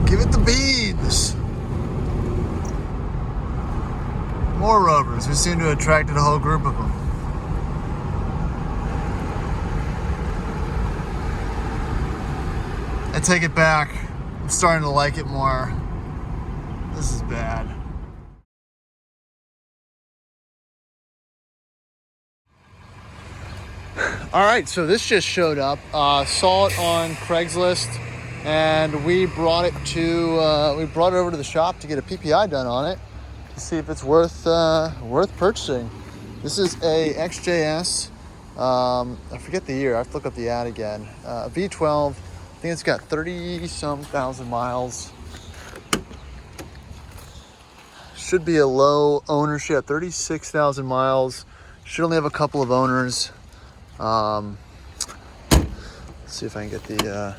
Give it the beads. More rovers. We seem to have attracted a whole group of them. I take it back. I'm starting to like it more. This is bad. All right, so this just showed up. Saw it on Craigslist, and we brought it over to the shop to get a PPI done on it to see if it's worth purchasing. This is a XJS. I forget the year. I have to look up the ad again. V12. I think it's got 30-some thousand miles. Should be a low ownership. 36,000 miles. Should only have a couple of owners. Let's see if I can get the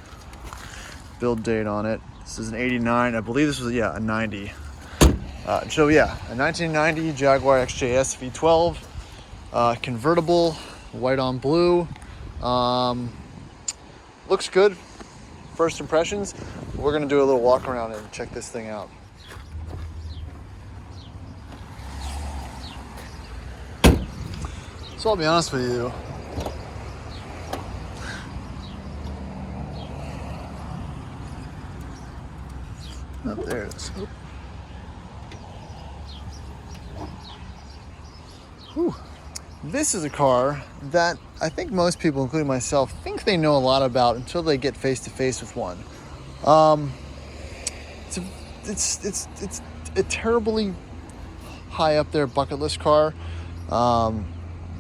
build date on it. This is an 89. I believe this was, a 90. So yeah, a 1990 Jaguar XJS V12. Convertible, white on blue. Looks good. First impressions. We're gonna do a little walk around and check this thing out. So I'll be honest with you. Oh, there it is. Whew. This is a car that I think most people, including myself, think they know a lot about until they get face to face with one. It's a terribly high up there bucket list car.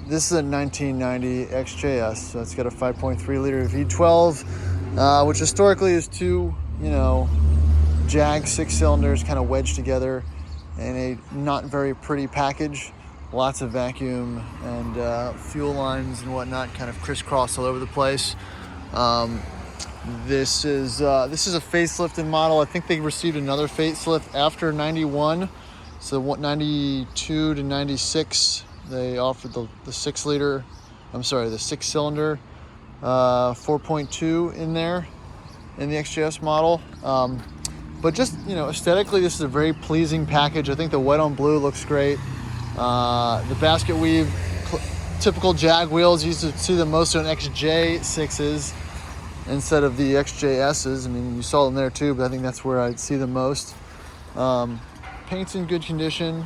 This is a 1990 XJS, so it's got a 5.3 liter V12, which historically is two, Jag 6 cylinders kind of wedged together in a not very pretty package. Lots of vacuum and fuel lines and whatnot kind of crisscross all over the place. This is a facelifted model. I think they received another facelift after 91. So 92 to 96, they offered the 6 cylinder 4.2 in there in the XJS model. But just, aesthetically, this is a very pleasing package. I think the white on blue looks great. The basket weave, typical Jag wheels. You used to see them most on XJ6s instead of the XJSs. I mean, you saw them there too, but I think that's where I'd see them most. Paint's in good condition.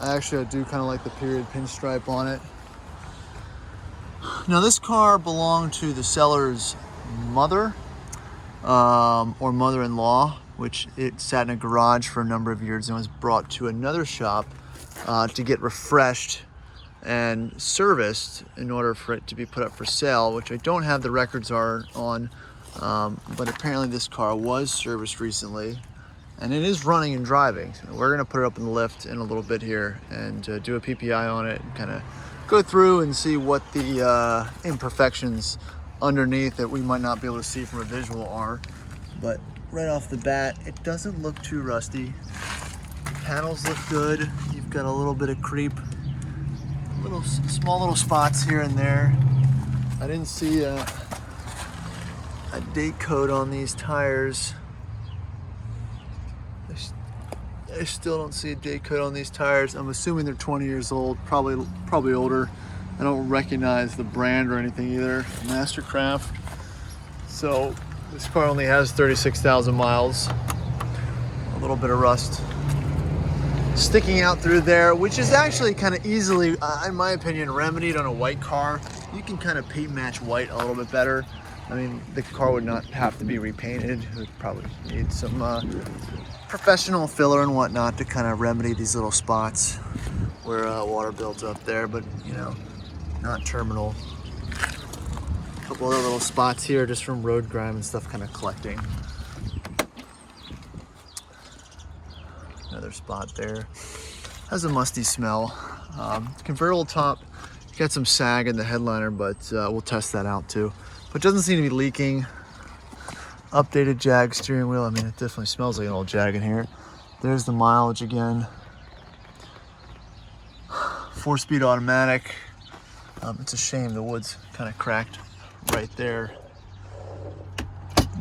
I do kind of like the period pinstripe on it. Now, this car belonged to the seller's mother or mother-in-law, which it sat in a garage for a number of years and was brought to another shop to get refreshed and serviced in order for it to be put up for sale, which I don't have the records on, but apparently this car was serviced recently and it is running and driving. So we're gonna put it up in the lift in a little bit here and do a PPI on it and kind of go through and see what the imperfections underneath that we might not be able to see from a visual are. But right off the bat, it doesn't look too rusty. The panels look good. You've got a little bit of creep, small little spots here and there. I didn't see a date code on these tires. I still don't see a date code on these tires. I'm assuming they're 20 years old, probably older. I don't recognize the brand or anything either. Mastercraft. So this car only has 36,000 miles. A little bit of rust sticking out through there, which is actually kind of easily, in my opinion, remedied on a white car. You can kind of paint match white a little bit better. I mean, the car would not have to be repainted. It would probably need some professional filler and whatnot to kind of remedy these little spots where water builds up there, but not terminal. A couple other little spots here just from road grime and stuff kind of collecting. Another spot there. Has a musty smell. Convertible top, got some sag in the headliner, but we'll test that out too. But it doesn't seem to be leaking. Updated Jag steering wheel. I mean, it definitely smells like an old Jag in here. There's the mileage again. 4-speed automatic. It's a shame the wood's kind of cracked right there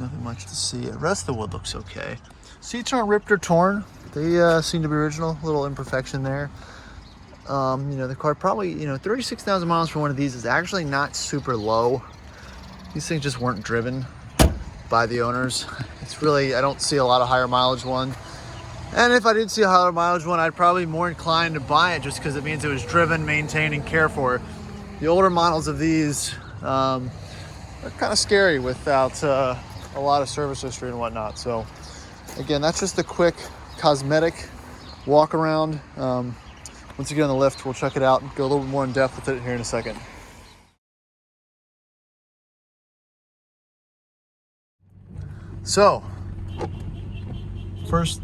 Nothing much to see. The rest of the wood looks okay. Seats aren't ripped or torn. They seem to be original. A little imperfection there. You know, the car probably, you know, 36,000 miles for one of these is actually not super low. These things just weren't driven by the owners. It's really, I don't see a lot of higher mileage one. And if I did see a higher mileage one, I'd probably be more inclined to buy it just because it means it was driven, maintained, and cared for. The older models of these are kind of scary without a lot of service history and whatnot. So again, that's just a quick cosmetic walk around. Once you get on the lift, we'll check it out and go a little bit more in depth with it here in a second. So, first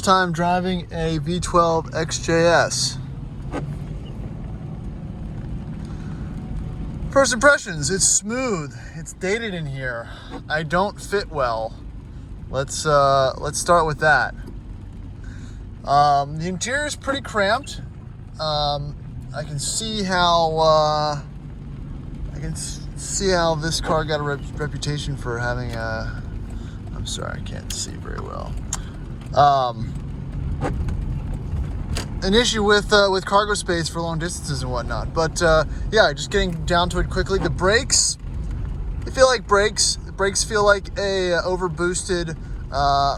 time driving a V12 XJS. First impressions, it's smooth. It's dated in here. I don't fit well. Let's start with that. The interior is pretty cramped. I can see how this car got a reputation for having a. I'm sorry, I can't see very well. An issue with cargo space for long distances and whatnot. But yeah, just getting down to it quickly. The brakes, they feel like brakes. The brakes feel like a overboosted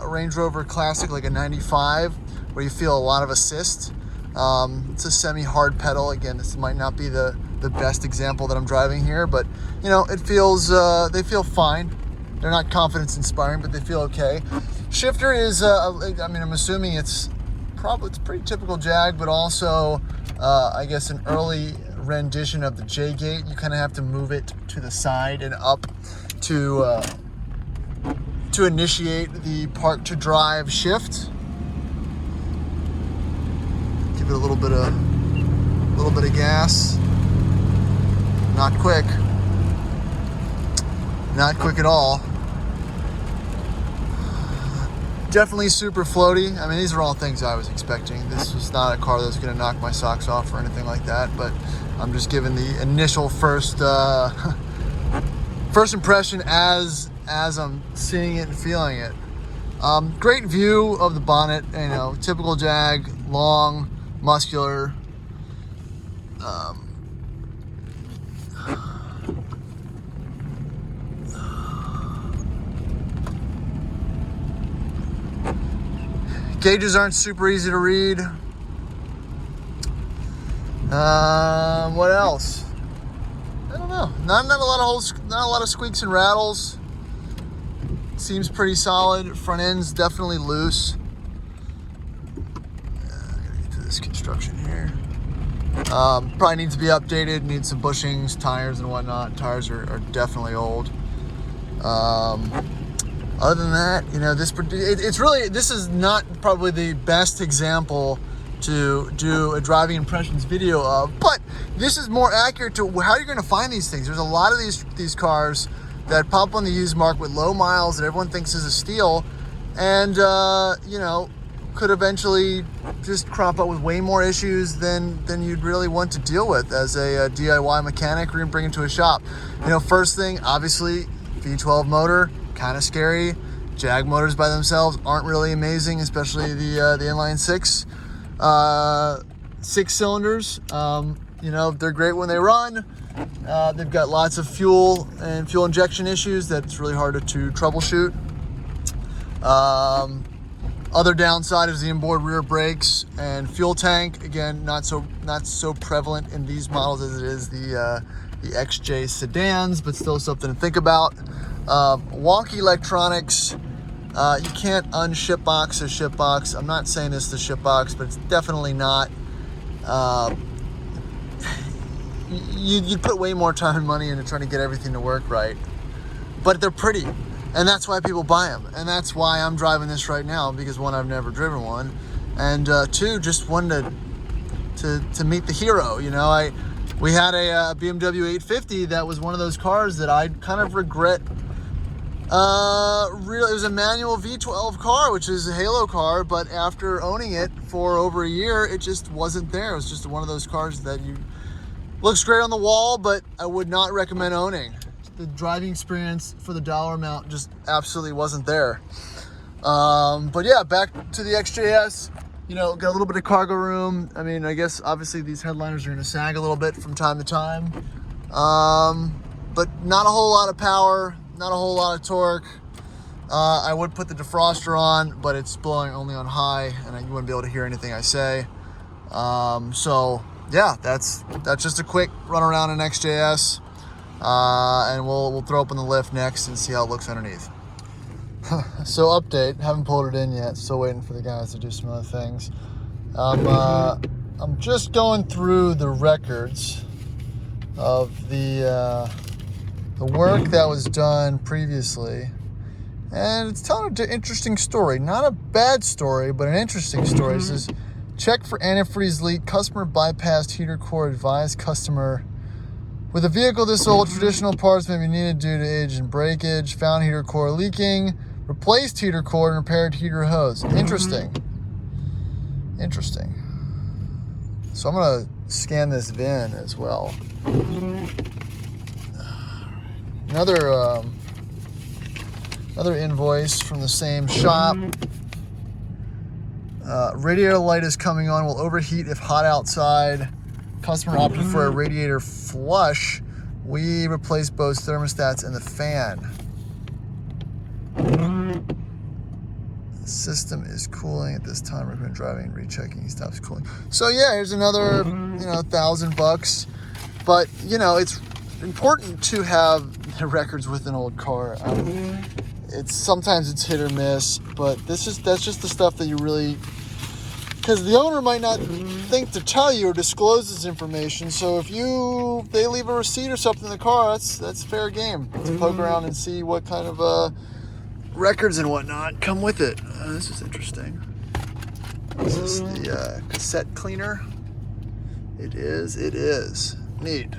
Range Rover Classic, like a 95, where you feel a lot of assist. It's a semi-hard pedal. Again, this might not be the best example that I'm driving here, but you know, it feels they feel fine. They're not confidence inspiring, but they feel okay. Shifter is I mean, I'm assuming it's pretty typical Jag, but also I guess an early rendition of the J-gate. You kind of have to move it to the side and up to initiate the park to drive shift. Give it a little bit of gas. Not quick at all. Definitely super floaty. I mean, these are all things I was expecting. This was not a car that was going to knock my socks off or anything like that, but I'm just giving the initial first impression as I'm seeing it and feeling it. Great view of the bonnet, you know, typical Jag, long, muscular. Gauges aren't super easy to read. What else? I don't know. Not a lot of holes, not a lot of squeaks and rattles. Seems pretty solid. Front end's definitely loose. I gotta get to this construction here. Probably needs to be updated. Needs some bushings, tires, and whatnot. Tires are definitely old. Other than that, you know, this is not probably the best example to do a driving impressions video of, but this is more accurate to how you're going to find these things. There's a lot of these cars that pop on the used market with low miles that everyone thinks is a steal, and you know, could eventually just crop up with way more issues than you'd really want to deal with as a DIY mechanic or even bring it to a shop. You know, first thing, obviously, V12 motor. Kind of scary. Jag motors by themselves aren't really amazing, especially the inline six cylinders. You know, they're great when they run. They've got lots of fuel and fuel injection issues that's really hard to troubleshoot. Other downside is the inboard rear brakes and fuel tank. Again, not so prevalent in these models as it is the XJ sedans, but still something to think about. Wonky electronics. You can't unshipbox a shipbox. I'm not saying this is the shipbox, but it's definitely not. You'd put way more time and money into trying to get everything to work right. But they're pretty, and that's why people buy them. And that's why I'm driving this right now, because one, I've never driven one, and two, just wanted to meet the hero. You know, we had a BMW 850 that was one of those cars that I kind of regret. Really, it was a manual V12 car, which is a halo car, but after owning it for over a year, it just wasn't there. It was just one of those cars that looks great on the wall, but I would not recommend owning. the driving experience for the dollar amount just absolutely wasn't there. But yeah, back to the XJS. You know, got a little bit of cargo room. I mean, I guess obviously these headliners are gonna sag a little bit from time to time. But not a whole lot of power, not a whole lot of torque. I would put the defroster on, but it's blowing only on high, and you wouldn't be able to hear anything I say. So yeah, that's just a quick run around in XJS, and we'll throw open the lift next and see how it looks underneath. So update, haven't pulled it in yet, still waiting for the guys to do some other things. I'm just going through the records of the work that was done previously, and it's telling an interesting story. Not a bad story, but an interesting story. It says, check for antifreeze leak, customer bypassed heater core, advised customer. With a vehicle this old, traditional parts may be needed due to age and breakage, found heater core leaking, replaced heater core and repaired heater hose. Interesting. Interesting. So I'm gonna scan this VIN as well. Another invoice from the same shop. Radiator light is coming on, will overheat if hot outside. Customer opted for a radiator flush. We replaced both thermostats and the fan. The system is cooling at this time. Recommend driving and rechecking. Stops cooling. So yeah, here's another, $1,000. But it's important to have the records with an old car. Sometimes it's hit or miss, but that's just the stuff that you really, because the owner might not think to tell you or disclose this information. So if they leave a receipt or something in the car, that's fair game. Let's poke around and see what kind of records and whatnot come with it. This is interesting. This is the cassette cleaner. It is neat.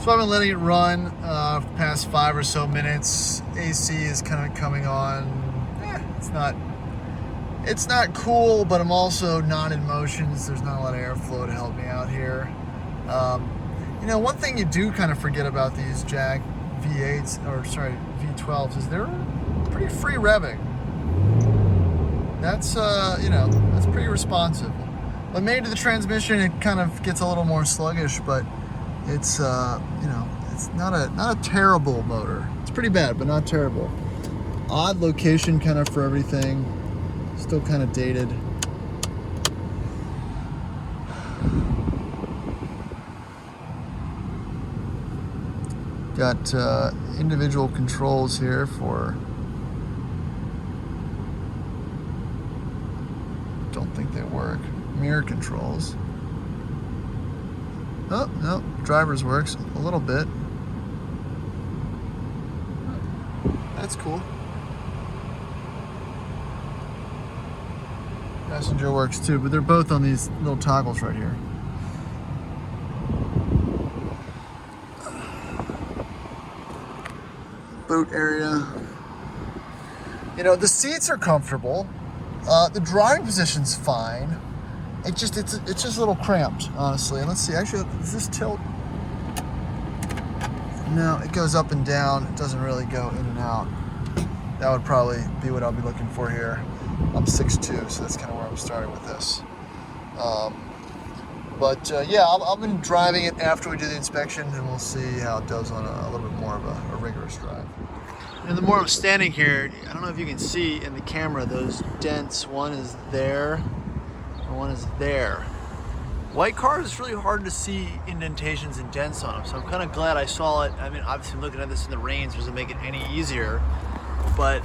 So I've been letting it run for the past 5 or so minutes. AC is kind of coming on. It's not cool, but I'm also not in motion, so there's not a lot of airflow to help me out here. One thing you do kind of forget about these Jag V12s is they're pretty free revving. That's that's pretty responsive. When made to the transmission, it kind of gets a little more sluggish, but it's it's not a terrible motor. It's pretty bad, but not terrible. Odd location kind of for everything. Still kind of dated. Got individual controls here for, don't think they work, mirror controls. Oh, no, driver's works a little bit. That's cool. Passenger works too, but they're both on these little toggles right here. Boot area. The seats are comfortable. The driving position's fine. It's just a little cramped, honestly. And let's see, actually, does this tilt? No, it goes up and down. It doesn't really go in and out. That would probably be what I'll be looking for here. I'm 6'2", so that's kind of where I'm starting with this. Yeah, I'll be driving it after we do the inspection, and we'll see how it does on a little bit more of a rigorous drive. And the more I'm standing here, I don't know if you can see in the camera those dents. One is there, and one is there. White cars, it's really hard to see indentations and dents on them, so I'm kind of glad I saw it. I mean, obviously I'm looking at this in the rain, so it doesn't make it any easier, but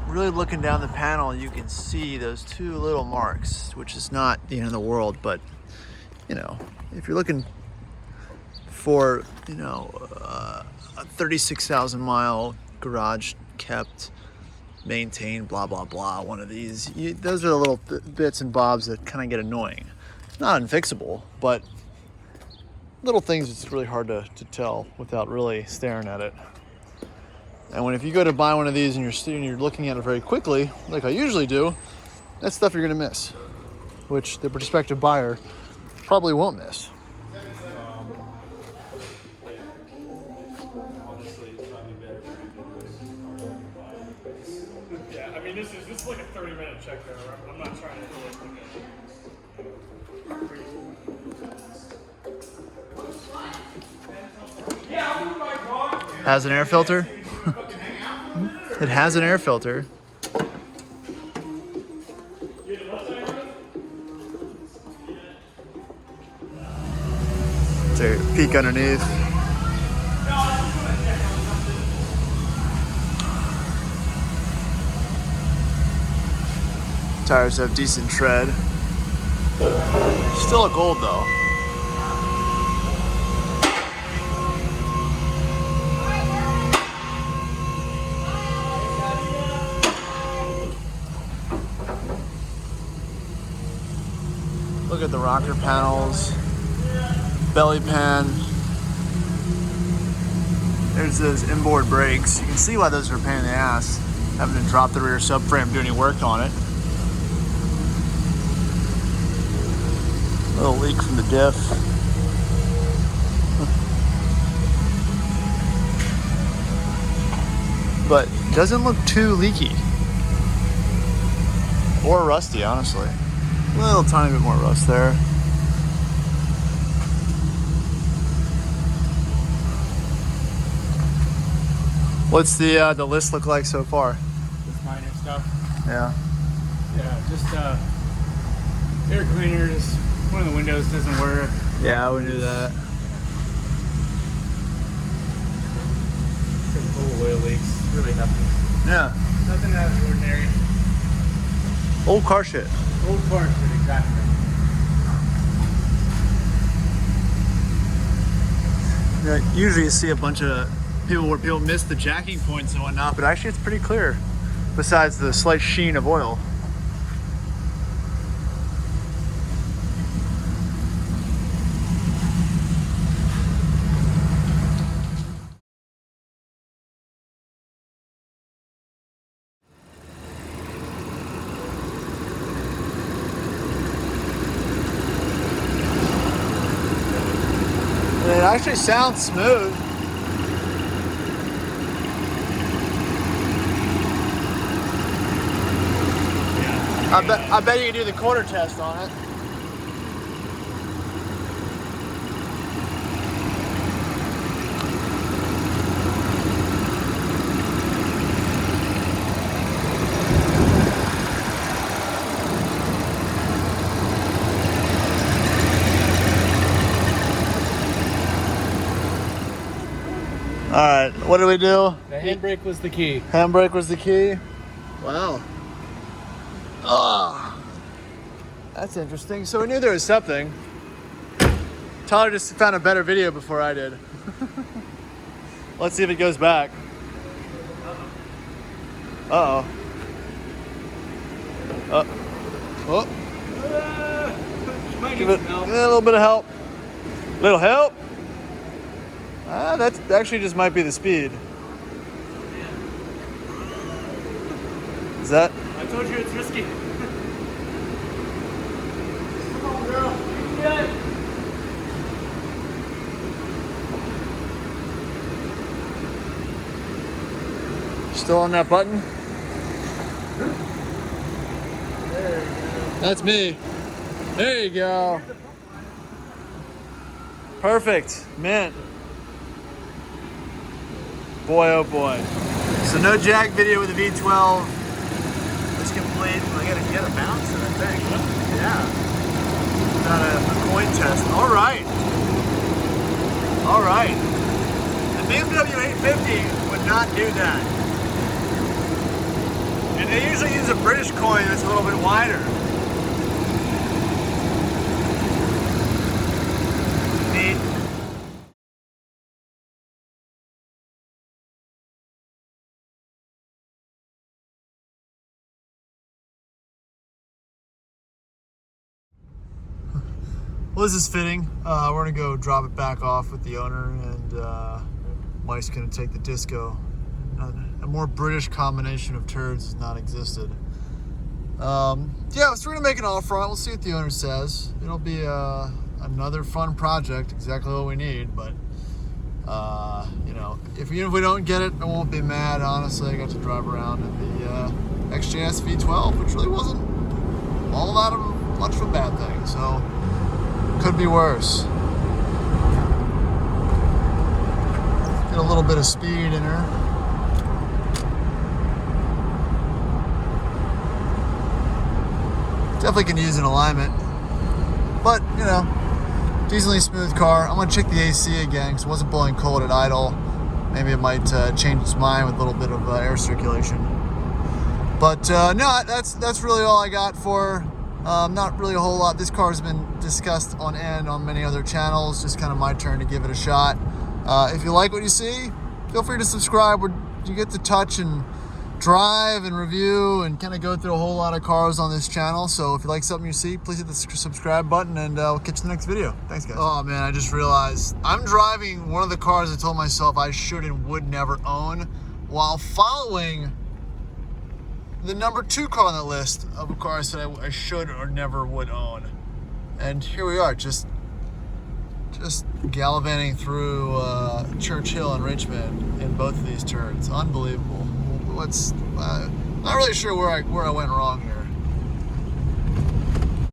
really looking down the panel, you can see those two little marks, which is not the end of the world, but if you're looking for a 36,000 mile garage kept, maintained, blah blah blah, one of these, those are the little bits and bobs that kind of get annoying. Not unfixable, but little things it's really hard to tell without really staring at it. And if you go to buy one of these and you're looking at it very quickly, like I usually do, that's stuff you're gonna miss, which the prospective buyer probably won't miss. Honestly, it's probably better for you. Yeah, I mean, this is like a 30-minute check though. I'm not trying to do it like a... Has an air filter. It has an air filter. Take a peek underneath. Tires have decent tread. Still a gold though. Look at the rocker panels, belly pan. There's those inboard brakes. You can see why those are a pain in the ass, having to drop the rear subframe, do any work on it. Little leak from the diff. But doesn't look too leaky. Or rusty, honestly. A little tiny bit more rust there. What's the list look like so far? Just minor stuff. Yeah. Yeah, just air cleaners. One of the windows doesn't work. Yeah, we knew that. Some full oil leaks. Really nothing. Yeah. Nothing out of the ordinary. Old car shit. Old car shit, exactly. Yeah, usually you see a bunch of people where people miss the jacking points and whatnot, but actually it's pretty clear, besides the slight sheen of oil. It actually sounds smooth. Yeah. I bet you can do the quarter test on it. All right, what did we do? The handbrake was the key. Handbrake was the key. Wow. Oh, that's interesting. So we knew there was something. Tyler just found a better video before I did. Let's see if it goes back. Uh-oh. Oh. Give it a little bit of help. Little help. That actually just might be the speed. Is that? I told you it's risky. Come on, girl. You can get it. Still on that button? There you go. That's me. There you go. Perfect. Mint. Boy, oh boy. So no jack video with the V12. It's complete. I gotta bounce in that thing. Yeah. Got a coin test. All right. All right. The BMW 850 would not do that. And they usually use a British coin that's a little bit wider. Neat. Well, this is fitting. We're gonna go drop it back off with the owner, and Mike's gonna take the disco. A more British combination of turds has not existed. Yeah, so we're gonna make an off front. We'll see what the owner says. It'll be another fun project, exactly what we need, but You know, even if we don't get it, I won't be mad. Honestly, I got to drive around in the XJS V12, which really wasn't all that much of a bad thing. So could be worse. Get a little bit of speed in her. Definitely can use an alignment, but you know, decently smooth car. I'm gonna check the AC again because it wasn't blowing cold at idle. Maybe it might change its mind with a little bit of air circulation. But no, that's really all I got for her. Not really a whole lot. This car has been discussed on end on many other channels. Just kind of my turn to give it a shot. If you like what you see, feel free to subscribe. You get to touch and drive and review and kind of go through a whole lot of cars on this channel. So if you like something you see, please hit the subscribe button, and we'll catch you in the next video. Thanks, guys. Oh man, I just realized I'm driving one of the cars I told myself I should and would never own, while following the number 2 car on the list of a car I said I should or never would own. And here we are, just gallivanting through Churchill and Richmond in both of these turns. Unbelievable. Not really sure where I went wrong here.